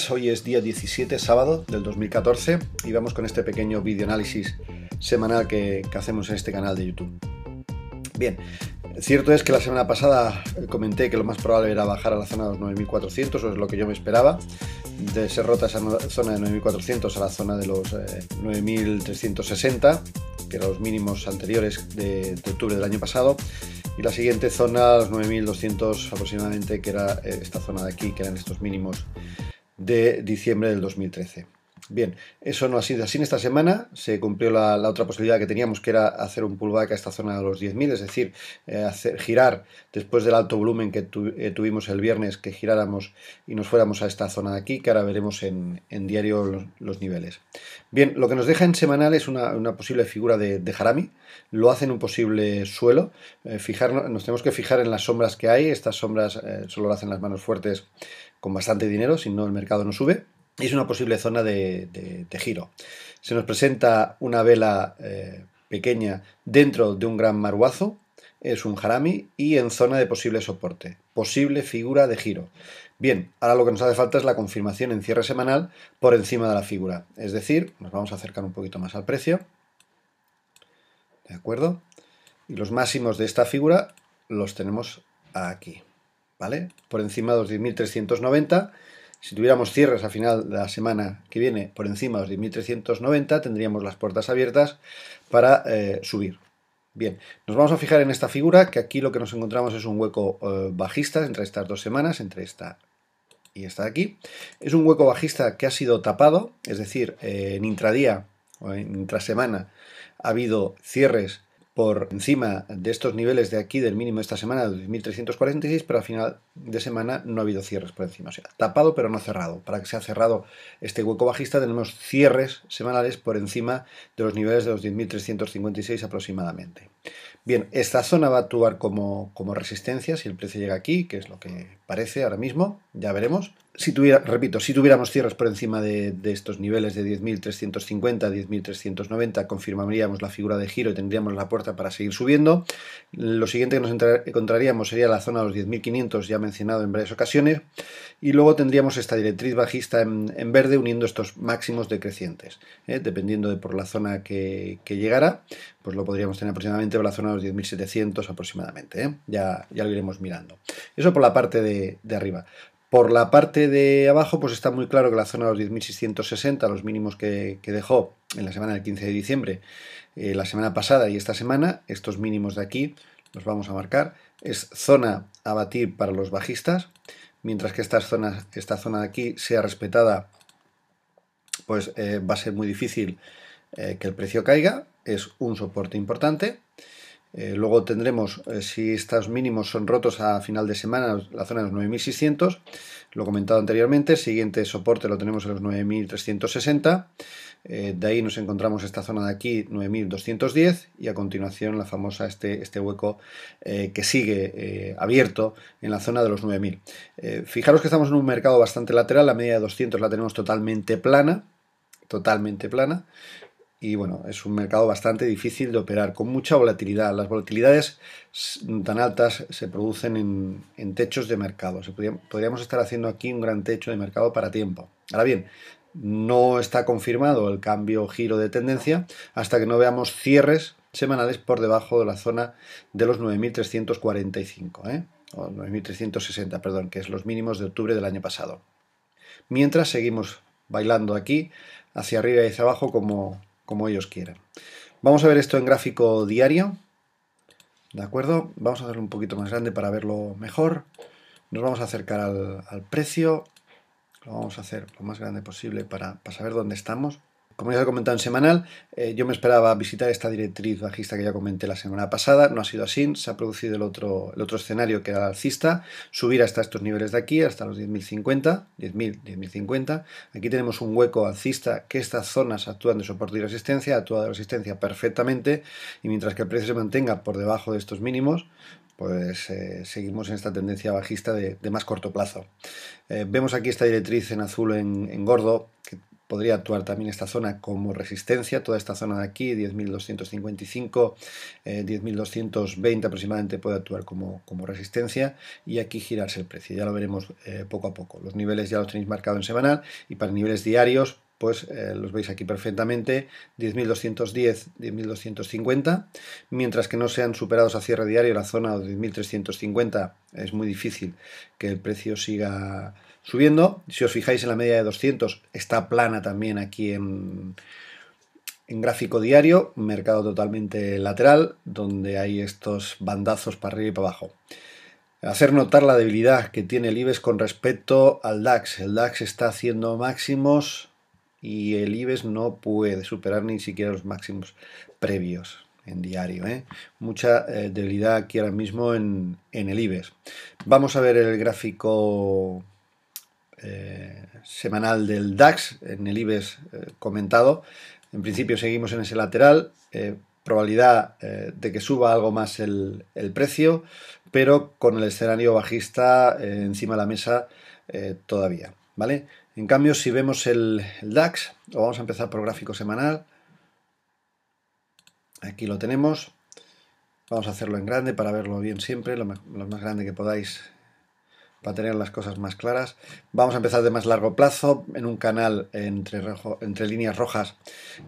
días, hoy es día 17, sábado del 2014 y vamos con este pequeño vídeo análisis semanal que hacemos en este canal de YouTube. Bien, cierto es que la semana pasada comenté que lo más probable era bajar a la zona de los 9400, o es lo que yo me esperaba, de ser rota esa zona de 9400 a la zona de los 9360, que eran los mínimos anteriores de octubre del año pasado, y la siguiente zona, los 9200 aproximadamente, que era esta zona de aquí, que eran estos mínimos de diciembre del 2013. Bien, eso no ha sido así en esta semana. Se cumplió la otra posibilidad que teníamos, que era hacer un pullback a esta zona de los 10.000, es decir, girar después del alto volumen que tuvimos el viernes, que giráramos y nos fuéramos a esta zona de aquí, que ahora veremos en diario los niveles. Bien, lo que nos deja en semanal es una posible figura de Harami, lo hace en un posible suelo. Nos tenemos que fijar en las sombras que hay. Estas sombras solo lo hacen las manos fuertes con bastante dinero, si no el mercado no sube. Es una posible zona de giro. Se nos presenta una vela pequeña dentro de un gran maruazo, es un Harami, y en zona de posible soporte, posible figura de giro. Bien, ahora lo que nos hace falta es la confirmación en cierre semanal por encima de la figura, es decir, nos vamos a acercar un poquito más al precio, ¿de acuerdo? Y los máximos de esta figura los tenemos aquí, ¿vale? Por encima de los 10.390. Si tuviéramos cierres a final de la semana que viene por encima de los 10.390, tendríamos las puertas abiertas para subir. Bien, nos vamos a fijar en esta figura, que aquí lo que nos encontramos es un hueco bajista entre estas dos semanas, entre esta y esta de aquí. Es un hueco bajista que ha sido tapado, es decir, en intradía o en intrasemana ha habido cierres por encima de estos niveles de aquí, del mínimo de esta semana, de 10.346, pero al final de semana no ha habido cierres por encima. O sea, tapado pero no cerrado. Para que sea cerrado este hueco bajista tenemos cierres semanales por encima de los niveles de los 10.356 aproximadamente. Bien, esta zona va a actuar como resistencia si el precio llega aquí, que es lo que parece ahora mismo, ya veremos. Si tuviéramos cierres por encima de estos niveles de 10.350, 10.390, confirmaríamos la figura de giro y tendríamos la puerta para seguir subiendo. Lo siguiente que nos encontraríamos sería la zona de los 10.500, ya mencionado en varias ocasiones, y luego tendríamos esta directriz bajista en verde uniendo estos máximos decrecientes. Dependiendo de por la zona que llegara, pues lo podríamos tener aproximadamente por la zona de los 10.700 aproximadamente. Ya lo iremos mirando. Eso por la parte de arriba. Por la parte de abajo, pues está muy claro que la zona de los 10.660, los mínimos que dejó en la semana del 15 de diciembre, la semana pasada y esta semana, estos mínimos de aquí los vamos a marcar, es zona a batir para los bajistas, mientras que esta zona de aquí sea respetada, pues va a ser muy difícil que el precio caiga, es un soporte importante. Luego tendremos, si estos mínimos son rotos a final de semana, la zona de los 9.600, lo he comentado anteriormente. El siguiente soporte lo tenemos en los 9.360, de ahí nos encontramos esta zona de aquí, 9.210, y a continuación la famosa este hueco que sigue abierto en la zona de los 9.000. Fijaros que estamos en un mercado bastante lateral, la media de 200 la tenemos totalmente plana, y bueno, es un mercado bastante difícil de operar, con mucha volatilidad. Las volatilidades tan altas se producen en techos de mercado. Podríamos estar haciendo aquí un gran techo de mercado para tiempo. Ahora bien, no está confirmado el cambio giro de tendencia hasta que no veamos cierres semanales por debajo de la zona de los 9.345, o 9.360, perdón, que es los mínimos de octubre del año pasado. Mientras seguimos bailando aquí, hacia arriba y hacia abajo, como ellos quieran. Vamos a ver esto en gráfico diario, ¿de acuerdo? Vamos a hacerlo un poquito más grande para verlo mejor. Nos vamos a acercar al precio, lo vamos a hacer lo más grande posible para saber dónde estamos. Como ya he comentado en semanal, yo me esperaba visitar esta directriz bajista que ya comenté la semana pasada, no ha sido así, se ha producido el otro escenario que era alcista, subir hasta estos niveles de aquí, hasta los 10.050, 10.050, aquí tenemos un hueco alcista que estas zonas actúan de soporte y resistencia, actúa de resistencia perfectamente, y mientras que el precio se mantenga por debajo de estos mínimos, pues seguimos en esta tendencia bajista de más corto plazo. Vemos aquí esta directriz en azul en gordo, que podría actuar también esta zona como resistencia, toda esta zona de aquí, 10.255, 10.220 aproximadamente puede actuar como resistencia y aquí girarse el precio, ya lo veremos poco a poco. Los niveles ya los tenéis marcados en semanal y para niveles diarios pues los veis aquí perfectamente, 10.210, 10.250, mientras que no sean superados a cierre diario la zona de 10.350 es muy difícil que el precio siga subiendo. Si os fijáis en la media de 200 está plana también aquí en gráfico diario, mercado totalmente lateral, donde hay estos bandazos para arriba y para abajo. Hacer notar la debilidad que tiene el IBEX con respecto al DAX. El DAX está haciendo máximos y el IBEX no puede superar ni siquiera los máximos previos en diario. Mucha debilidad aquí ahora mismo en el IBEX. Vamos a ver el gráfico semanal del DAX en el IBEX comentado. En principio seguimos en ese lateral, probabilidad de que suba algo más el precio, pero con el escenario bajista encima de la mesa todavía, ¿vale? En cambio, si vemos el DAX, lo vamos a empezar por gráfico semanal. Aquí lo tenemos. Vamos a hacerlo en grande para verlo bien siempre, lo más grande que podáis para tener las cosas más claras. Vamos a empezar de más largo plazo en un canal entre líneas rojas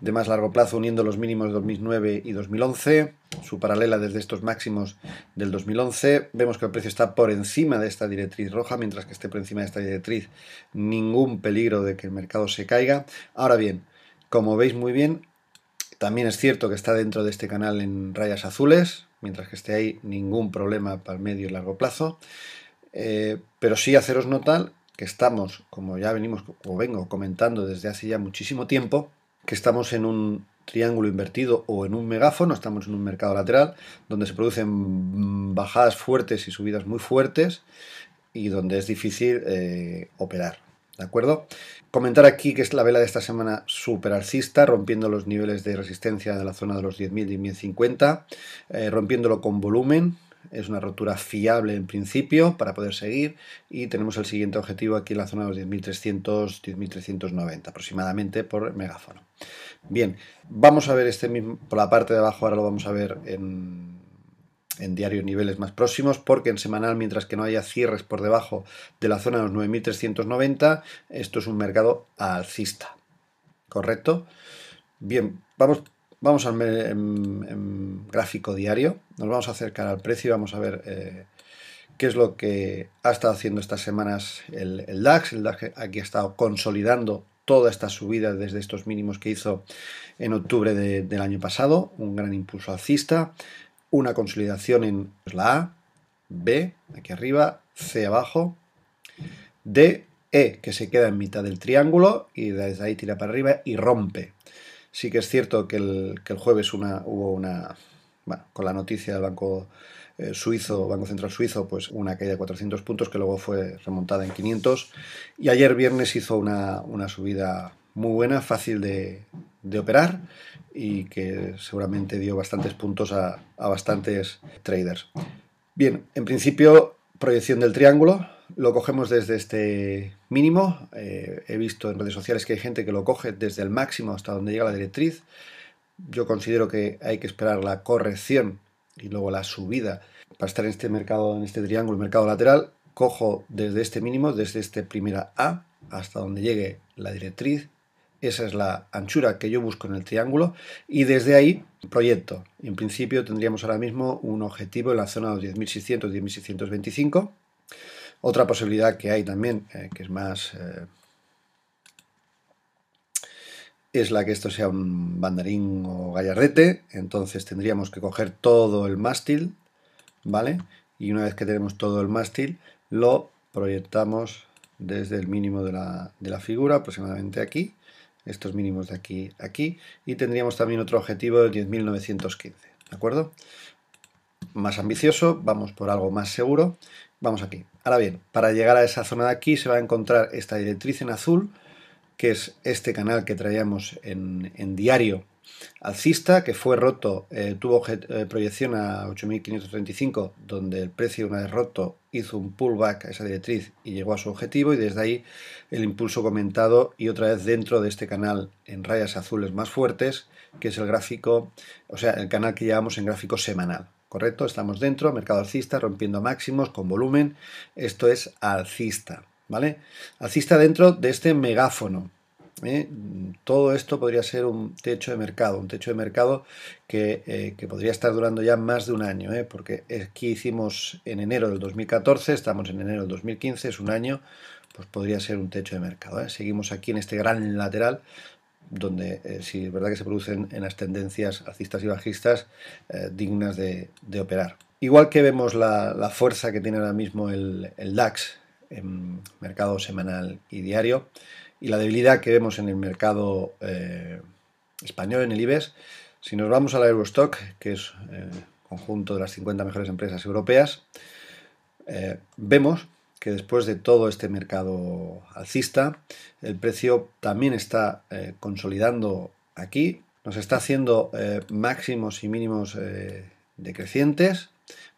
de más largo plazo, uniendo los mínimos de 2009 y 2011, su paralela desde estos máximos del 2011. Vemos que el precio está por encima de esta directriz roja, mientras que esté por encima de esta directriz, ningún peligro de que el mercado se caiga. Ahora bien, como veis muy bien, también es cierto que está dentro de este canal en rayas azules, mientras que esté ahí, ningún problema para el medio y largo plazo. Pero sí haceros notar que estamos, como ya vengo comentando desde hace ya muchísimo tiempo, que estamos en un triángulo invertido o en un megáfono, estamos en un mercado lateral donde se producen bajadas fuertes y subidas muy fuertes y donde es difícil operar, ¿de acuerdo? Comentar aquí que es la vela de esta semana súper alcista, rompiendo los niveles de resistencia de la zona de los 10.000 y 10.050, rompiéndolo con volumen. Es una rotura fiable en principio para poder seguir y tenemos el siguiente objetivo aquí en la zona de los 10.300, 10.390 aproximadamente por megáfono. Bien, vamos a ver este mismo por la parte de abajo, ahora lo vamos a ver en diario niveles más próximos, porque en semanal, mientras que no haya cierres por debajo de la zona de los 9.390, esto es un mercado alcista, ¿correcto? Bien, vamos al en gráfico diario, nos vamos a acercar al precio y vamos a ver qué es lo que ha estado haciendo estas semanas el DAX. El DAX aquí ha estado consolidando toda esta subida desde estos mínimos que hizo en octubre del año pasado, un gran impulso alcista, una consolidación en la A, B, aquí arriba, C abajo, D, E, que se queda en mitad del triángulo y desde ahí tira para arriba y rompe. Sí que es cierto que el jueves hubo una, bueno, con la noticia del Banco Central Suizo, pues una caída de 400 puntos que luego fue remontada en 500. Y ayer viernes hizo una subida muy buena, fácil de operar y que seguramente dio bastantes puntos a bastantes traders. Bien, en principio, proyección del triángulo. Lo cogemos desde este mínimo. He visto en redes sociales que hay gente que lo coge desde el máximo hasta donde llega la directriz. Yo considero que hay que esperar la corrección y luego la subida para estar en este mercado, en este triángulo, mercado lateral. Cojo desde este mínimo, desde este primera A hasta donde llegue la directriz. Esa es la anchura que yo busco en el triángulo y desde ahí proyecto. En principio tendríamos ahora mismo un objetivo en la zona de los 10.600, 10.625. Otra posibilidad que hay también, que es más... es la que esto sea un banderín o gallardete, entonces tendríamos que coger todo el mástil, ¿vale? Y una vez que tenemos todo el mástil, lo proyectamos desde el mínimo de la figura, aproximadamente aquí, estos mínimos de aquí a aquí, y tendríamos también otro objetivo de 10.915, ¿de acuerdo? Más ambicioso, vamos por algo más seguro, vamos aquí. Ahora bien, para llegar a esa zona de aquí se va a encontrar esta directriz en azul, que es este canal que traíamos en diario alcista, que fue roto, tuvo proyección a 8.535, donde el precio, una vez roto, hizo un pullback a esa directriz y llegó a su objetivo, y desde ahí el impulso comentado y otra vez dentro de este canal en rayas azules más fuertes, que es el gráfico, o sea, el canal que llevamos en gráfico semanal. ¿Correcto? Estamos dentro, mercado alcista, rompiendo máximos con volumen. Esto es alcista, ¿vale? Alcista dentro de este megáfono. Todo esto podría ser un techo de mercado que podría estar durando ya más de un año, porque aquí hicimos en enero del 2014, estamos en enero del 2015, es un año, pues podría ser un techo de mercado. Seguimos aquí en este gran lateral, donde sí es verdad que se producen en las tendencias alcistas y bajistas dignas de operar. Igual que vemos la fuerza que tiene ahora mismo el DAX en mercado semanal y diario, y la debilidad que vemos en el mercado español, en el IBEX, si nos vamos a la Eurostock, que es conjunto de las 50 mejores empresas europeas, vemos que después de todo este mercado alcista, el precio también está consolidando aquí, nos está haciendo máximos y mínimos decrecientes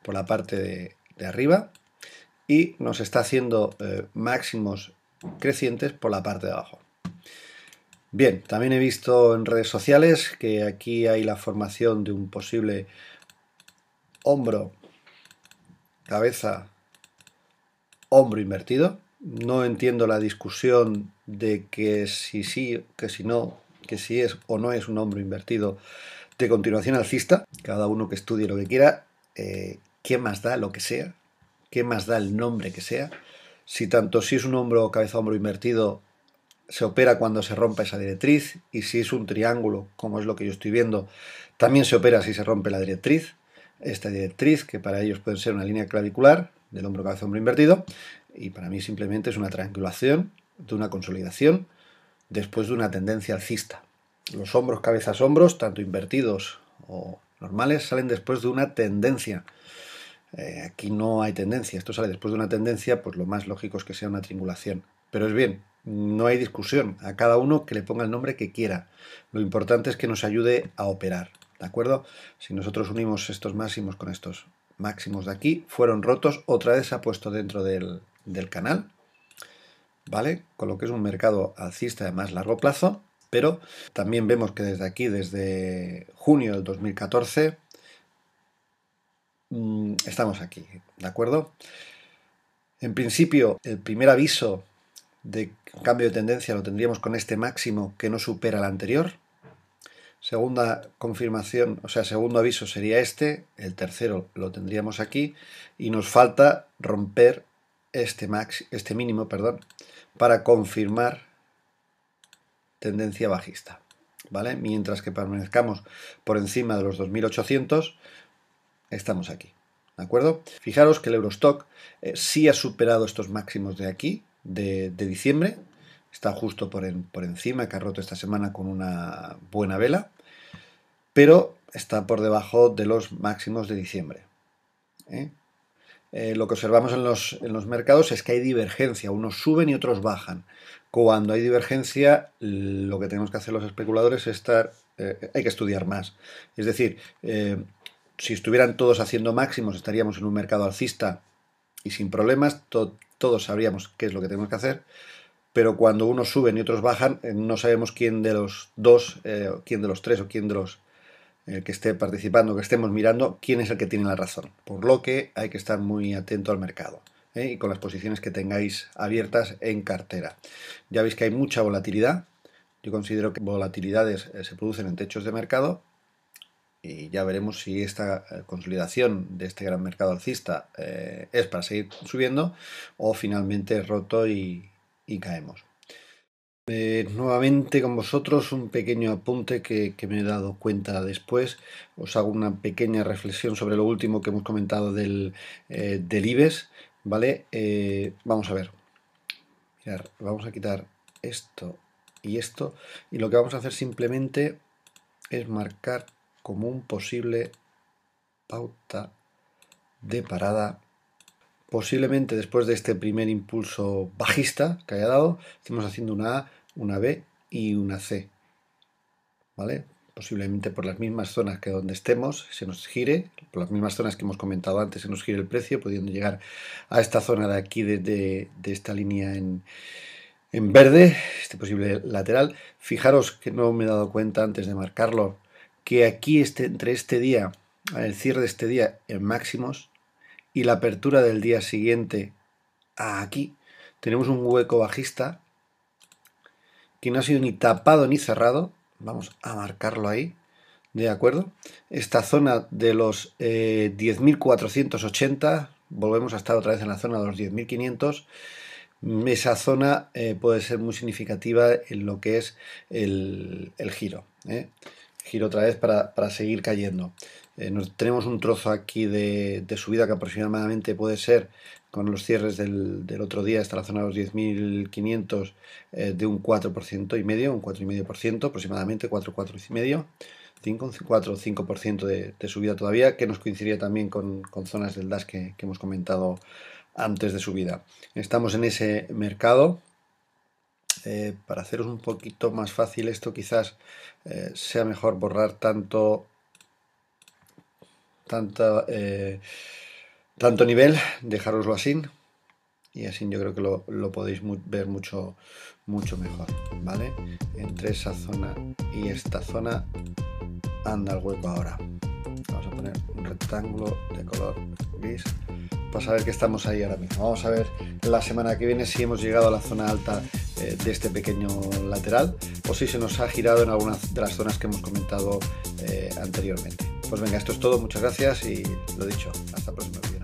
por la parte de arriba, y nos está haciendo máximos crecientes por la parte de abajo. Bien, también he visto en redes sociales que aquí hay la formación de un posible hombro, cabeza, hombro invertido. No entiendo la discusión de que si sí, que si no, que si es o no es un hombro invertido de continuación alcista. Cada uno que estudie lo que quiera. ¿Qué más da lo que sea? ¿Qué más da el nombre que sea? Si es un hombro o cabeza hombro invertido, se opera cuando se rompa esa directriz, y si es un triángulo, como es lo que yo estoy viendo, también se opera si se rompe la directriz. Esta directriz, que para ellos puede ser una línea clavicular del hombro cabeza hombro invertido, y para mí simplemente es una triangulación de una consolidación después de una tendencia alcista. Los hombros, cabezas, hombros, tanto invertidos o normales, salen después de una tendencia. Aquí no hay tendencia, esto sale después de una tendencia, pues lo más lógico es que sea una triangulación. Pero es bien, no hay discusión, a cada uno que le ponga el nombre que quiera. Lo importante es que nos ayude a operar, ¿de acuerdo? Si nosotros unimos estos máximos con estos máximos de aquí, fueron rotos, otra vez se ha puesto dentro del canal, ¿vale? Con lo que es un mercado alcista de más largo plazo, pero también vemos que desde aquí, desde junio del 2014, estamos aquí, ¿de acuerdo? En principio, el primer aviso de cambio de tendencia lo tendríamos con este máximo que no supera el anterior. Segunda confirmación, o sea, segundo aviso sería este, el tercero lo tendríamos aquí, y nos falta romper este mínimo, para confirmar tendencia bajista, ¿vale? Mientras que permanezcamos por encima de los 2.800, estamos aquí, ¿de acuerdo? Fijaros que el Eurostock sí ha superado estos máximos de aquí, de diciembre, está justo por encima, que ha roto esta semana con una buena vela, pero está por debajo de los máximos de diciembre. Lo que observamos en los mercados es que hay divergencia, unos suben y otros bajan. Cuando hay divergencia, lo que tenemos que hacer los especuladores es hay que estudiar más. Es decir, si estuvieran todos haciendo máximos, estaríamos en un mercado alcista y sin problemas, todos sabríamos qué es lo que tenemos que hacer, pero cuando unos suben y otros bajan, no sabemos quién de los dos, quién de los tres o quién de los que esté participando, que estemos mirando, quién es el que tiene la razón. Por lo que hay que estar muy atento al mercado y con las posiciones que tengáis abiertas en cartera. Ya veis que hay mucha volatilidad. Yo considero que volatilidades se producen en techos de mercado, y ya veremos si esta consolidación de este gran mercado alcista es para seguir subiendo o finalmente es roto y caemos. Nuevamente con vosotros un pequeño apunte que me he dado cuenta después. Os hago una pequeña reflexión sobre lo último que hemos comentado del IBEX, ¿vale? Vamos a ver. Mirad, vamos a quitar esto, y lo que vamos a hacer simplemente es marcar como un posible pauta de parada. Posiblemente después de este primer impulso bajista que haya dado, estamos haciendo una A, una B y una C, ¿vale? posiblemente por las mismas zonas que donde estemos se nos gire, por las mismas zonas que hemos comentado antes se nos gire el precio, pudiendo llegar a esta zona de aquí de esta línea en verde, este posible lateral. Fijaros que no me he dado cuenta antes de marcarlo, que aquí entre este día, el cierre de este día en máximos y la apertura del día siguiente aquí, tenemos un hueco bajista que no ha sido ni tapado ni cerrado. Vamos a marcarlo ahí, ¿de acuerdo? Esta zona de los 10.480, volvemos a estar otra vez en la zona de los 10.500. Esa zona puede ser muy significativa en lo que es el giro. Giro otra vez para seguir cayendo. Tenemos un trozo aquí de subida que aproximadamente puede ser, con los cierres del otro día hasta la zona de los 10.500, de un 4% y medio, un 4,5% aproximadamente, 4,5%, 4 o 5% de subida todavía, que nos coincidiría también con zonas del DAX que hemos comentado antes de subida. Estamos en ese mercado. Para haceros un poquito más fácil esto, quizás sea mejor borrar tanto nivel, dejároslo así, y así yo creo que lo podéis ver mucho mejor, ¿vale? Entre esa zona y esta zona anda el hueco ahora. Vamos a poner un rectángulo de color gris para saber que estamos ahí ahora mismo. Vamos a ver la semana que viene si hemos llegado a la zona alta de este pequeño lateral o si se nos ha girado en alguna de las zonas que hemos comentado anteriormente. Pues venga, esto es todo, muchas gracias y lo dicho, hasta el próximo vídeo.